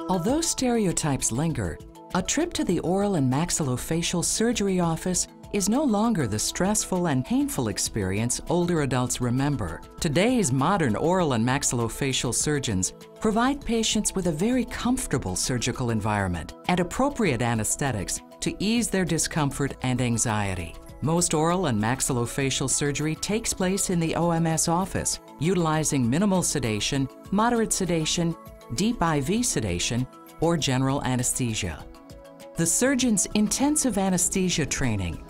Although stereotypes linger, a trip to the oral and maxillofacial surgery office is no longer the stressful and painful experience older adults remember. Today's modern oral and maxillofacial surgeons provide patients with a very comfortable surgical environment and appropriate anesthetics to ease their discomfort and anxiety. Most oral and maxillofacial surgery takes place in the OMS office, utilizing minimal sedation, moderate sedation, deep IV sedation, or general anesthesia. The surgeon's intensive anesthesia training,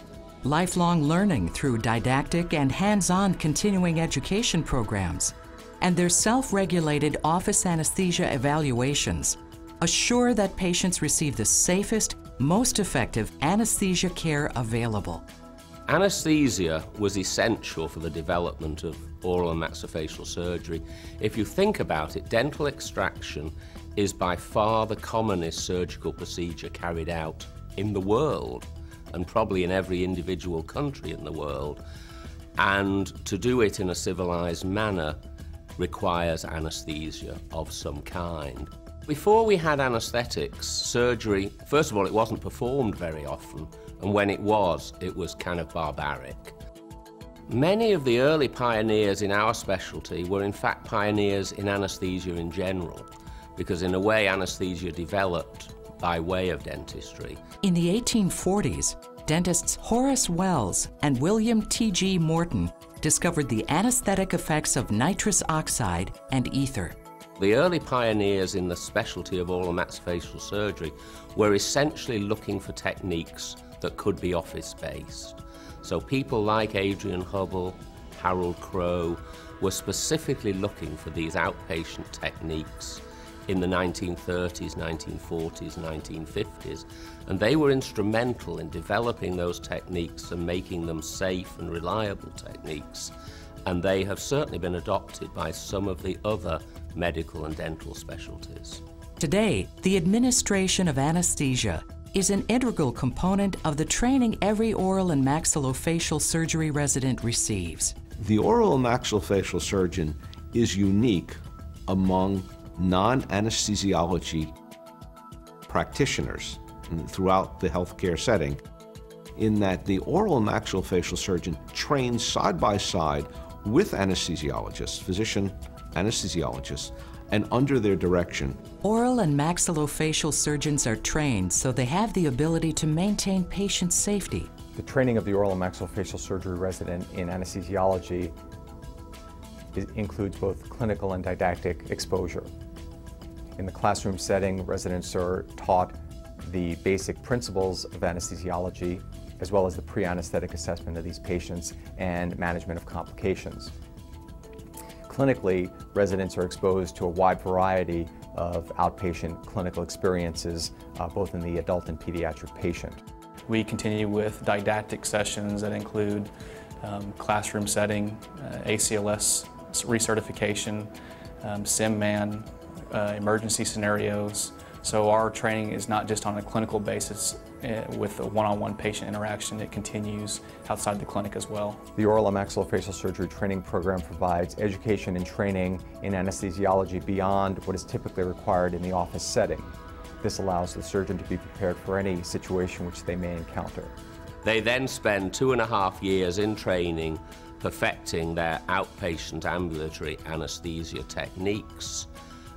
lifelong learning through didactic and hands-on continuing education programs, and their self-regulated office anesthesia evaluations assure that patients receive the safest, most effective anesthesia care available. Anesthesia was essential for the development of oral and maxillofacial surgery. If you think about it, dental extraction is by far the commonest surgical procedure carried out in the world, and probably in every individual country in the world. And to do it in a civilized manner requires anesthesia of some kind. Before we had anesthetics, surgery, first of all, it wasn't performed very often, and when it was kind of barbaric. Many of the early pioneers in our specialty were in fact pioneers in anesthesia in general, because in a way anesthesia developed by way of dentistry. In the 1840s, dentists Horace Wells and William T.G. Morton discovered the anesthetic effects of nitrous oxide and ether. The early pioneers in the specialty of oral and maxillofacial surgery were essentially looking for techniques that could be office-based. So people like Adrian Hubble, Harold Crowe were specifically looking for these outpatient techniques in the 1930s, 1940s, 1950s, and they were instrumental in developing those techniques and making them safe and reliable techniques, and they have certainly been adopted by some of the other medical and dental specialties. Today, the administration of anesthesia is an integral component of the training every oral and maxillofacial surgery resident receives. The oral and maxillofacial surgeon is unique among non-anesthesiology practitioners throughout the healthcare setting, in that the oral and maxillofacial surgeon trains side by side with anesthesiologists, physician anesthesiologists, and under their direction. Oral and maxillofacial surgeons are trained so they have the ability to maintain patient safety. The training of the oral and maxillofacial surgery resident in anesthesiology includes both clinical and didactic exposure. In the classroom setting, residents are taught the basic principles of anesthesiology, as well as the pre-anesthetic assessment of these patients and management of complications. Clinically, residents are exposed to a wide variety of outpatient clinical experiences, both in the adult and pediatric patient. We continue with didactic sessions that include classroom setting, ACLS recertification, SIM-MAN, emergency scenarios. So our training is not just on a clinical basis with a one-on-one patient interaction. It continues outside the clinic as well. The oral and maxillofacial surgery training program provides education and training in anesthesiology beyond what is typically required in the office setting. This allows the surgeon to be prepared for any situation which they may encounter. They then spend 2.5 years in training perfecting their outpatient ambulatory anesthesia techniques,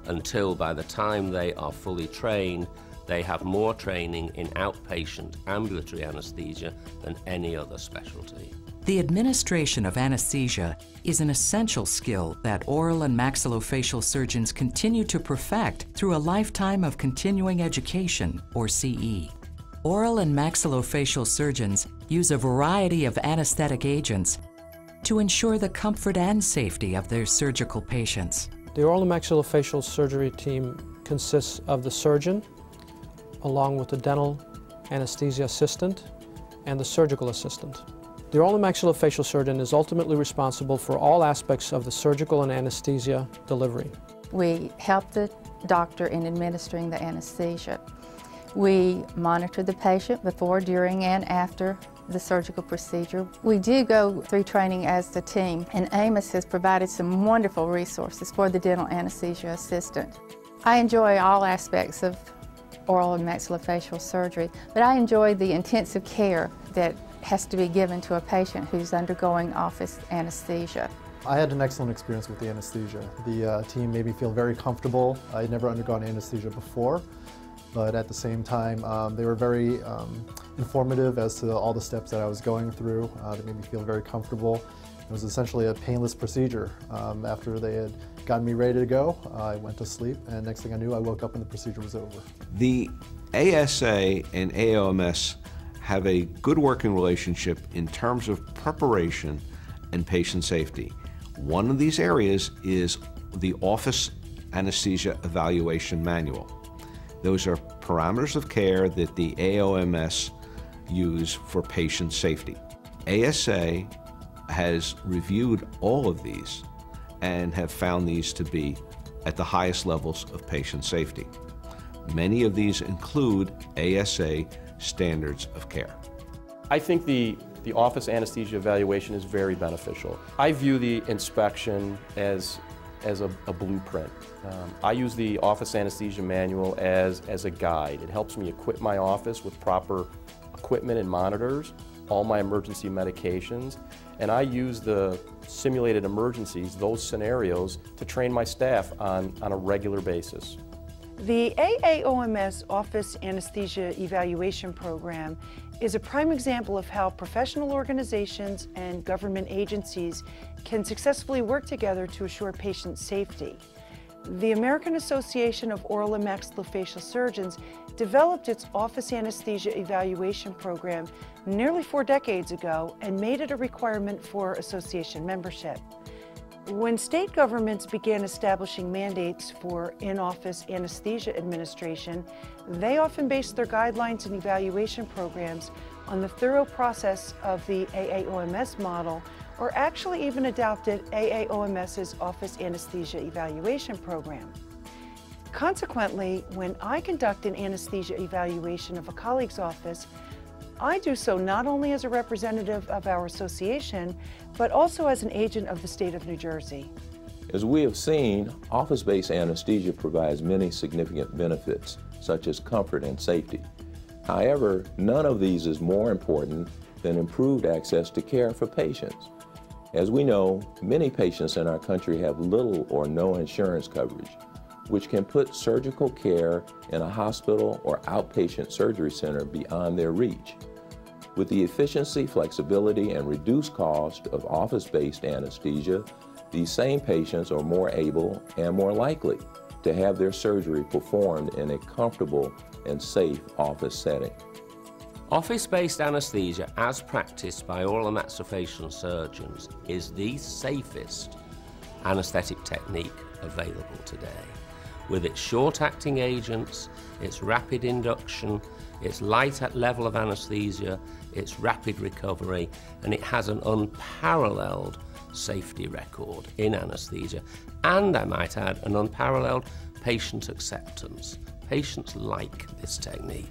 until by the time they are fully trained, they have more training in outpatient ambulatory anesthesia than any other specialty. The administration of anesthesia is an essential skill that oral and maxillofacial surgeons continue to perfect through a lifetime of continuing education, or CE. Oral and maxillofacial surgeons use a variety of anesthetic agents to ensure the comfort and safety of their surgical patients. The oral and maxillofacial surgery team consists of the surgeon, along with the dental anesthesia assistant and the surgical assistant. The oral and maxillofacial surgeon is ultimately responsible for all aspects of the surgical and anesthesia delivery. We help the doctor in administering the anesthesia. We monitor the patient before, during, and after the surgical procedure. We do go through training as a team, and Amos has provided some wonderful resources for the dental anesthesia assistant. I enjoy all aspects of oral and maxillofacial surgery, but I enjoy the intensive care that has to be given to a patient who's undergoing office anesthesia. I had an excellent experience with the anesthesia. The team made me feel very comfortable. I had never undergone anesthesia before, but at the same time, they were very informative as to all the steps that I was going through. They made me feel very comfortable. It was essentially a painless procedure. After they had gotten me ready to go, I went to sleep, and next thing I knew, I woke up and the procedure was over. The ASA and AOMS have a good working relationship in terms of preparation and patient safety. One of these areas is the Office Anesthesia Evaluation Manual. Those are parameters of care that the AOMS use for patient safety. ASA has reviewed all of these and have found these to be at the highest levels of patient safety. Many of these include ASA standards of care. I think the office anesthesia evaluation is very beneficial. I view the inspection as a blueprint. I use the office anesthesia manual as a guide. It helps me equip my office with proper equipment and monitors, all my emergency medications, and I use the simulated emergencies, those scenarios, to train my staff on a regular basis. The AAOMS Office Anesthesia Evaluation Program is a prime example of how professional organizations and government agencies can successfully work together to assure patient safety. The American Association of Oral and Maxillofacial Surgeons developed its Office Anesthesia Evaluation Program nearly 4 decades ago and made it a requirement for association membership. When state governments began establishing mandates for in-office anesthesia administration, they often based their guidelines and evaluation programs on the thorough process of the AAOMS model, or actually even adopted AAOMS's Office Anesthesia Evaluation Program. Consequently, when I conduct an anesthesia evaluation of a colleague's office, I do so not only as a representative of our association, but also as an agent of the state of New Jersey. As we have seen, office-based anesthesia provides many significant benefits, such as comfort and safety. However, none of these is more important than improved access to care for patients. As we know, many patients in our country have little or no insurance coverage, which can put surgical care in a hospital or outpatient surgery center beyond their reach. With the efficiency, flexibility, and reduced cost of office-based anesthesia, these same patients are more able and more likely to have their surgery performed in a comfortable and safe office setting. Office-based anesthesia, as practiced by oral and maxillofacial surgeons, is the safest anesthetic technique available today. With its short-acting agents, its rapid induction, its light level of anesthesia, its rapid recovery, and it has an unparalleled safety record in anesthesia, and I might add, an unparalleled patient acceptance. Patients like this technique.